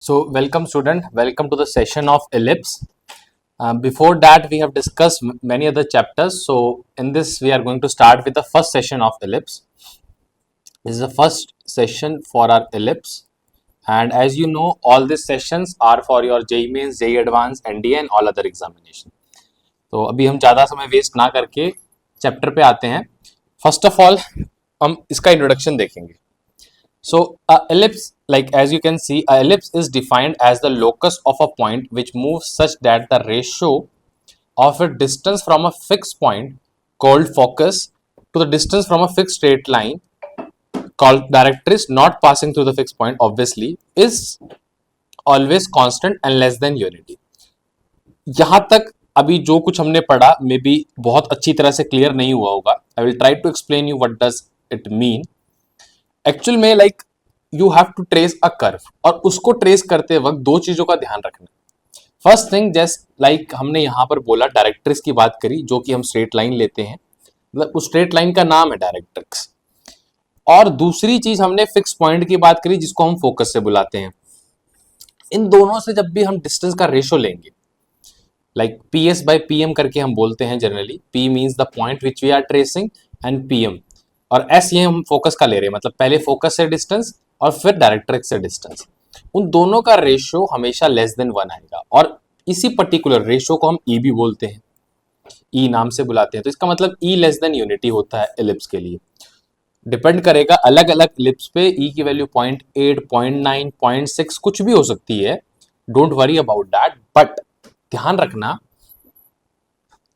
So, welcome student, welcome to the session of ellipse. Before that, we have discussed many other chapters. So, in this, we are going to start with the first session of ellipse. This is the first session for our ellipse. And as you know, all these sessions are for your JEE Mains, JEE Advanced, NDA and all other examination. तो अभी हम ज़्यादा समय waste ना करके chapter पे आते हैं. फर्स्ट ऑफ ऑल हम इसका इंट्रोडक्शन देखेंगे. So a ellipse, like as you can see, a ellipse is defined as the locus of a point which moves such that the ratio of a distance from a fixed point called focus to the distance from a fixed straight line called directrix not passing through the fixed point obviously is always constant and less than unity. यहाँ तक अभी जो कुछ हमने पढ़ा may be बहुत अच्छी तरह से क्लियर नहीं हुआ होगा. I will try to explain you what does it mean. Actual में like you have to trace a curve और उसको ट्रेस करते वक्त दो चीजों का ध्यान रखना. फर्स्ट थिंग जस्ट लाइक हमने यहाँ पर बोला डायरेक्ट्रिक्स की बात करी जो कि हम स्ट्रेट लाइन लेते हैं, मतलब उस स्ट्रेट लाइन का नाम है डायरेक्ट्रिक्स. और दूसरी चीज हमने फिक्स पॉइंट की बात करी जिसको हम फोकस से बुलाते हैं. इन दोनों से जब भी हम डिस्टेंस का रेशो लेंगे लाइक PS बाय PM करके हम बोलते हैं generally. P means the point which we are tracing and PM और S ये हम फोकस का ले रहे हैं, मतलब पहले फोकस से डिस्टेंस और फिर डायरेक्ट्रिक्स से डिस्टेंस. उन दोनों का रेशियो हमेशा लेस देन 1 आएगा और इसी पर्टिकुलर रेशियो को हम E भी बोलते हैं, E नाम से बुलाते हैं. तो इसका मतलब E लेस देन यूनिटी होता है एलिप्स के लिए. डिपेंड करेगा अलग अलग एलिप्स पे E की वैल्यू 0.8, 0.9, 0.6 कुछ भी हो सकती है. Don't worry about that. But ध्यान रखना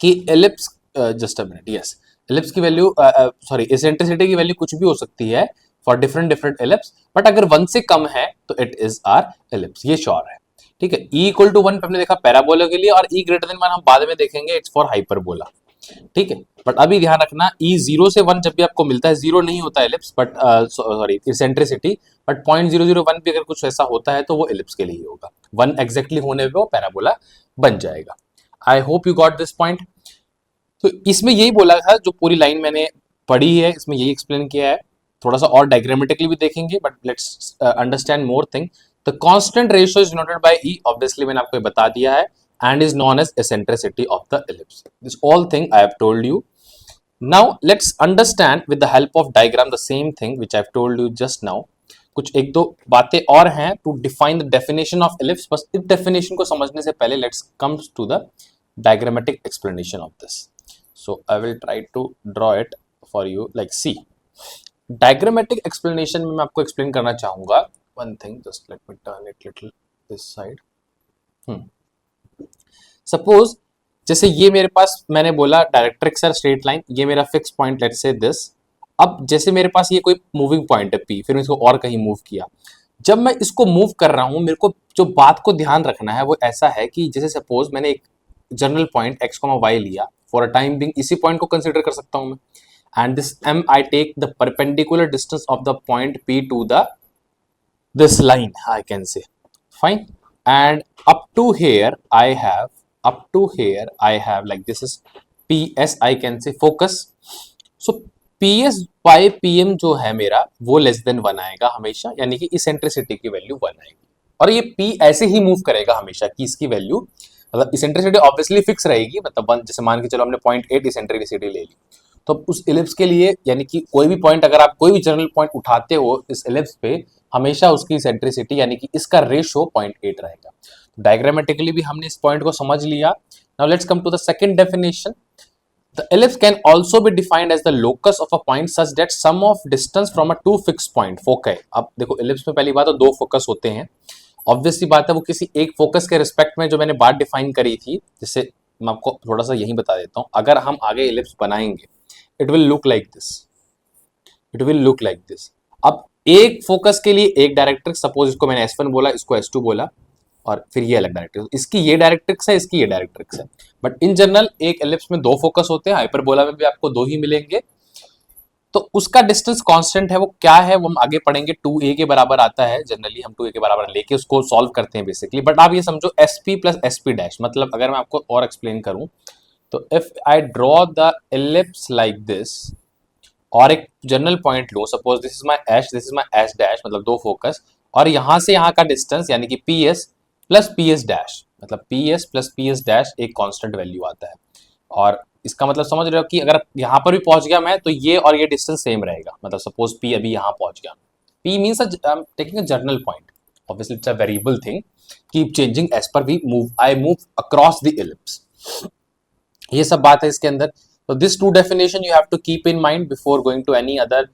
कि ellipse just a minute yes ellipse की वैल्यू सॉरी एसेंट्रिसिटी की वैल्यू कुछ भी हो सकती है for different different ellipse. But अगर 1 से कम है तो इट इज आर एलिप्स, ये श्योर है. ठीक है. E इक्वल टू 1 हमने देखा पैराबोला के लिए और E ग्रेटर देन 1 हम बाद में देखेंगे, इट्स फॉर हाइपरबोला. ठीक है. बट अभी ध्यान रखना E 0 से 1 जब भी आपको मिलता है, 0 नहीं होता ellipse but sorry eccentricity, but 0.001 भी अगर कुछ ऐसा होता है तो वो एलिप्स के लिए ही होगा. 1 एग्जैक्टली होने पे वो पैराबोला बन जाएगा. I hope you got this point. तो इसमें यही बोला था, जो पूरी लाइन मैंने पढ़ी है इसमें यही एक्सप्लेन किया है. थोड़ा सा और डायग्रामेटिकली भी देखेंगे but let's understand more thing. The constant ratio is denoted by E, obviously मैंने आपको बता दिया है, and is known as eccentricity of the ellipse. This all thing I have told you. Now let's understand with the help of diagram the same thing which I have told you just now. कुछ एक दो बातें और हैं to define the definition of ellipse. बस इस definition को समझने से पहले let's come to the diagrammatic explanation of this. So I will try to draw it for you. Like see, diagrammatic explanation में मैं आपको explain करना चाहूँगा. One thing, just let me turn it little this side. Suppose जैसे ये मेरे पास मैंने बोला डायरेक्ट्रिक्स है स्ट्रेट लाइन, ये मेरा fix point let's say this. अब जैसे मेरे पास ये कोई मूविंग पॉइंट है P, फिर मैं इसको और कहीं मूव किया. जब मैं इसको मूव कर रहा हूं मेरे को जो बात को ध्यान रखना है वो ऐसा है कि जैसे सपोज मैंने एक जनरल पॉइंट x, y लिया फॉर अ टाइम बिंग, इसी पॉइंट को कंसिडर कर सकता हूं मैं. And this M I take the perpendicular distance of the point P to the this line I can say fine. And up to here I have like this is PS I can say focus. So PS by PM जो है मेरा वो less than 1 आएगा हमेशा, यानी कि eccentricity की value 1 आएगी. और ये P ऐसे ही मूव करेगा हमेशा कि इसकी वैल्यू मतलब इसेंट्रिसिटी ऑब्वियसली फिक्स रहेगी, मतलब 1 जैसे मान के चलो हमने 0.8 इसेंट्रिसिटी ले ली तो उस एलिप्स के लिए यानी कि कोई भी पॉइंट अगर आप कोई भी जनरल पॉइंट उठाते हो इस एलिप्स पे हमेशा उसकी इसेंट्रिसिटी यानी कि इसका रेशो 0.8 रहेगा. डायग्रामेटिकली भी हमने इस पॉइंट को समझ लिया. Now let's come to the second definition. The ellipse can also be defined as the locus of a point such that sum of distance from a two fixed point foci. अब देखो ellipse में पहली बात तो दो focus होते हैं. Obviously बात है वो किसी एक फोकस के रिस्पेक्ट में जो मैंने बात डिफाइन करी थी, जिससे मैं आपको थोड़ा सा यही बता देता हूँ. अगर हम आगे ellipse बनाएंगे it will look like this, it will look like this. अब एक फोकस के लिए एक डायरेक्ट्रिक्स, सपोज इसको मैंने S1 बोला, इसको S2 बोला और फिर ये अलग डायरेक्ट्रिक्स, इसकी ये डायरेक्ट्रिक्स है, इसकी ये डायरेक्ट्रिक्स है. बट इन जनरल एक एलिप्स में दो फोकस होते हैं, हाइपरबोला में भी आपको दो ही मिलेंगे. तो उसका डिस्टेंस कांस्टेंट है, वो क्या है वो हम आगे पढ़ेंगे. 2a के बराबर आता है जनरली, हम 2a के बराबर लेके उसको सॉल्व करते हैं बेसिकली. बट आप ये समझो SP प्लस SP डैश, मतलब अगर मैं आपको और एक्सप्लेन करूं तो if I draw the ellipse like this और एक general point low, suppose this is my H, this is my H dash, मतलब दो फोकस, और यहां से यहां का डिस्टेंस यानी कि P S plus P S dash, मतलब P S plus P S dash एक कांस्टेंट वैल्यू आता है। और इसका मतलब समझ रहे हो कि अगर यहाँ पर भी पहुंच गया मैं तो ये और ये डिस्टेंस सेम रहेगा। मतलब सपोज पी अभी यहाँ पहुंच गया, P means taking a general point, obviously it's a variable thing, keep changing as per we move, I move across the ellipse. ये सब बात है इसके अंदर। तो this two definition you have to keep in mind before going to any other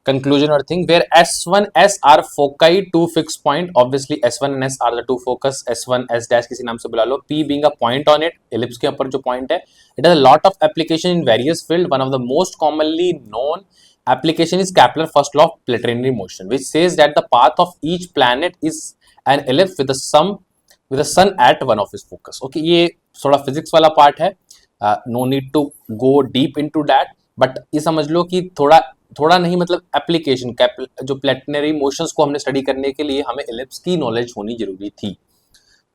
conclusion or thing, where S1 S are foci two fixed point, obviously S1 and S are the two focus, S1 S dash किसी नाम से बुला लो, P being a point on it, ellipse के ऊपर जो point है, it has a lot of application in various field. One of the most commonly known application is Kepler first law of planetary motion, which says that the path of each planet is an ellipse with the sun at one of its focus. Okay, ये थोड़ा physics वाला part है, no need to go deep into that, but ये समझ लो कि थोड़ा नहीं मतलब एप्लीकेशन, जो प्लेनेटरी मोशंस को हमने स्टडी करने के लिए हमें इलिप्स की नॉलेज होनी जरूरी थी,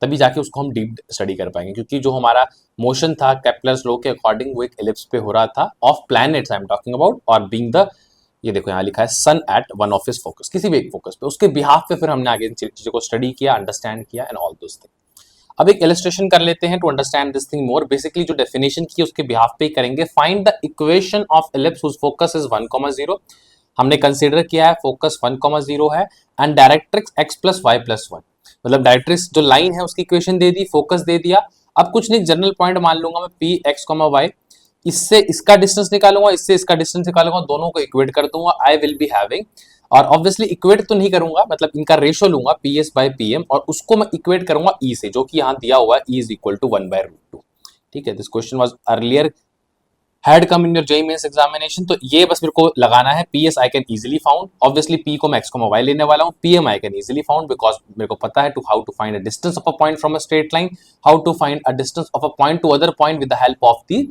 तभी जाके उसको हम डीप स्टडी कर पाएंगे। क्योंकि जो हमारा मोशन था केप्लर्स लॉ के अकॉर्डिंग वो एक इलिप्स पे हो रहा था of planets I am talking about, और बीइंग द, ये देखो यहाँ लिखा है sun at one of his focus, किसी भी एक फोकस पे, उसके बिहाफ पे फिर हमने आगे चीजों को स्टडी किया, अंडरस्टैंड किया एंड ऑल दोस थिंग। अब एक इलस्ट्रेशन कर लेते हैं to understand this thing more. Basically जो डेफिनेशन की उसके बिहाफ पे करेंगे। Find the equation of ellipse whose focus is 1,0। हमने कंसीडर किया है फोकस 1,0 है and directrix x plus Y plus 1, मतलब डायरेक्ट्रिक्स जो लाइन है उसकी इक्वेशन दे दी, फोकस दे दिया। अब कुछ नहीं, जनरल पॉइंट मान लूंगा मैं पी एक्स वाई, इससे इसका डिस्टेंस निकालूंगा, इससे इसका डिस्टेंस निकालूंगा, दोनों को इक्वेट कर दूंगा, आई विल बी हैविंग, और ऑब्वियसली इक्वेट तो नहीं करूंगा, मतलब इनका रेशो लूंगा P S by P M, और उसको मैं इक्वेट करूंगा ई से, जो कि यहाँ दिया हुआ है ई इज इक्वल टू 1/√2। ठीक है, this question was earlier had come in your JEE Mains examination. तो ये बस मेरे को लगाना है, P S I can easily found, obviously P को मैं एक्स वाई लेने वाला हूँ, P M I can easily found because मेरे को पता है how to find a distance of a point from a straight line, how to find a distance of a point to other point with the help of the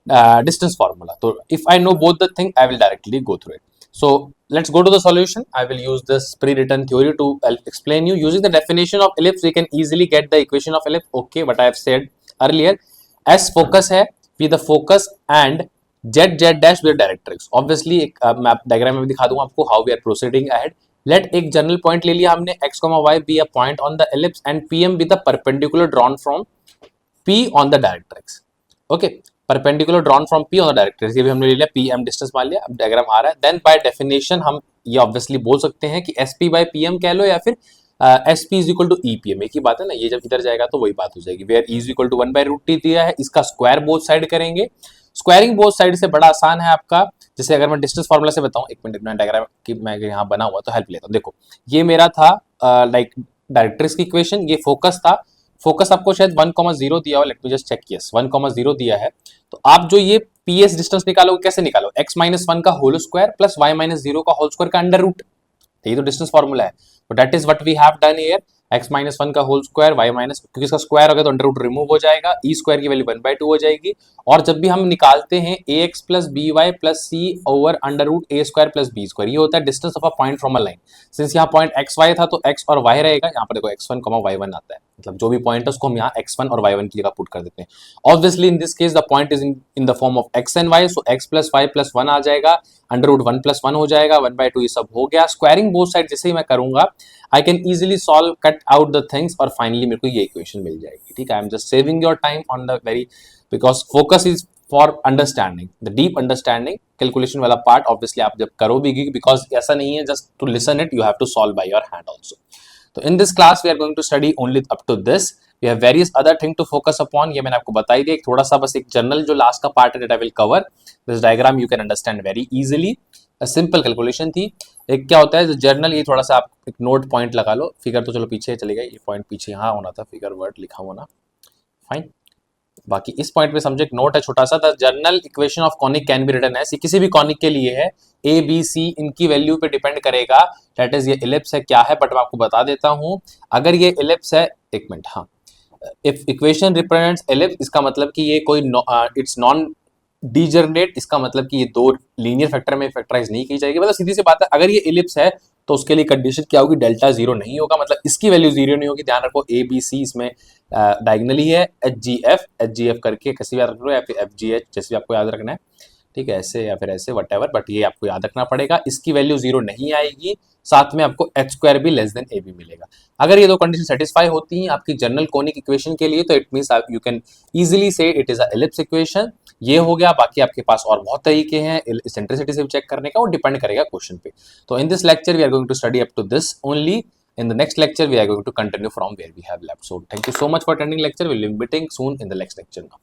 distance formula. So if I know both the thing, I will directly go through it. So let's go to the solution. I will use this pre-written theory to explain you. Using the definition of ellipse, we can easily get the equation of ellipse. Okay, what I have said earlier. S focus है, P the focus, and Z dash with directrix. Obviously मैं diagram में दिखा दूंगा आपको how we are proceeding ahead. Let एक general point ले लिया हमने, x, y be a point on the ellipse and PM be the perpendicular drawn from P on the directrix. Okay, perpendicular drawn from P on the directrix, ये भी हमने ले लिया, P M distance मान लिया। अब डायग्राम आ रहा है, देन बाय डेफिनेशन हम ये ऑब्वियसली बोल सकते हैं कि S P by P M कह लो या फिर S P is equal to E P M, एक ही बात है ना, ये जब इधर जाएगा तो वही बात हो जाएगी। Where E is equal to 1/√t दिया है, इसका स्क्वायर बोथ साइड करेंगे। स्क्वायरिंग बोथ साइड से बड़ा आसान है आपका, जैसे अगर मैं डिस्टेंस फॉर्मूला से बताऊं, एक मिनट में डायग्राम की मैं यहाँ बना हुआ तो हेल्प लेता हूँ। देखो ये मेरा था लाइक डायरेक्ट्रिक्स की इक्वेशन, ये फोकस था, फोकस आपको शायद 1,0 दिया हो, let me just check, yes 1,0 दिया है। तो आप जो ये पी एस डिस्टेंस निकालोगे, कैसे निकालो, x माइनस 1 का whole square plus y minus 0 का होल स्क्वायर का अंडर रूट, यही तो डिस्टेंस फॉर्मूला है। तो that is what we have done here, x minus 1 का होल स्क्वायर, y माइनस, क्योंकि इसका स्क्वायर हो गया तो अंडर रूट रिमूव हो जाएगा, ई स्क्वायर की वैल्यू 1/2 हो जाएगी। और जब भी हम निकालते हैं ax plus B Y plus C over under root A square plus B square, ये होता है distance of a point from a line. Since यहाँ पॉइंट एक्स वाई था तो x और y रहेगा, यहाँ पर देखो x1, y1 आता है, मतलब जो भी पॉइंट है उसको हम यहाँ x1 और y1 की जगह पुट कर देते हैं। Obviously in this case the point is in the form of x and y, so x plus y plus 1 आ जाएगा, अंडर रूट 1 प्लस 1 हो जाएगा, 1/2 ये सब हो गया। स्क्वायरिंग बोथ साइड जैसे ही मैं करूंगा, I can easily solve, cut out the things, और फाइनली मेरे को ये इक्वेशन मिल जाएगी। ठीक है, I am just saving your time on the very, because focus is for understanding, the deep understanding, calculation वाला पार्ट ऑब्वियसली आप जब करोगे, बिकॉज ऐसा नहीं है just to listen it, you have to solve by your hand also. तो in this class we are going to study only up to this, we have various other thing to focus upon, ये मैंने आपको बताई दिया, थोड़ा सा बस एक जनरल जो लास्ट का पार्ट है that I will cover, this diagram you can understand very easily, simple calculation थी। एक क्या होता है जर्नल, ये थोड़ा सा आप एक नोट पॉइंट लगा लो, फिगर तो चलो पीछे चले गए, ये पॉइंट पीछे यहाँ होना था, फिगर वर्ड लिखा होना, फाइन। बाकी इस पॉइंट पे समझो, एक नोट है छोटा सा, the general equation of conic can be written as, किसी भी कॉनिक के लिए है, ए बी सी इनकी वैल्यू पे डिपेंड करेगा, दैट इज ये इलिप्स है क्या है, बट मैं आपको बता देता हूँ, अगर ये इलिप्स है, एक मिनट, हाँ, इफ इक्वेशन रिप्रेजेंट्स इलिप्स, इसका मतलब कि ये कोई इट्स नॉन डीजनरेट, इसका मतलब कि ये दो लीनियर फैक्टर में फैक्टराइज नहीं की जाएगी, मतलब सीधी सी बात है, अगर ये इलिप्स है तो उसके लिए कंडीशन क्या होगी, डेल्टा जीरो नहीं होगा, मतलब इसकी वैल्यू जीरो नहीं होगी, ध्यान रखो, ए बी सी इसमें डायगनली है, एच जी एफ करके किसी भी याद रख लो, या फिर एफ जी एच, जैसे भी आपको याद रखना है। ठीक है, ऐसे या फिर ऐसे वटेवर, बट ये आपको याद रखना पड़ेगा। इसकी वैल्यू 0 नहीं आएगी, साथ में आपको एच स्क्वायर भी लेस देन ए बी मिलेगा। अगर ये दो कंडीशन सेटिस्फाई होती हैं आपकी जनरल कोनिक इक्वेशन के लिए, तो it means you can easily से it is a ellipse equation. ये हो गया, बाकी आपके पास और बहुत तरीके हैं इसेंट्रिसिटी से चेक करने का, वो डिपेंड करेगा क्वेश्चन पे। तो in this lecture we are going to study up to this only. In the next lecture, we are going to continue from where we have left. So, thank you so much for attending lecture. We'll be meeting soon in the next lecture now.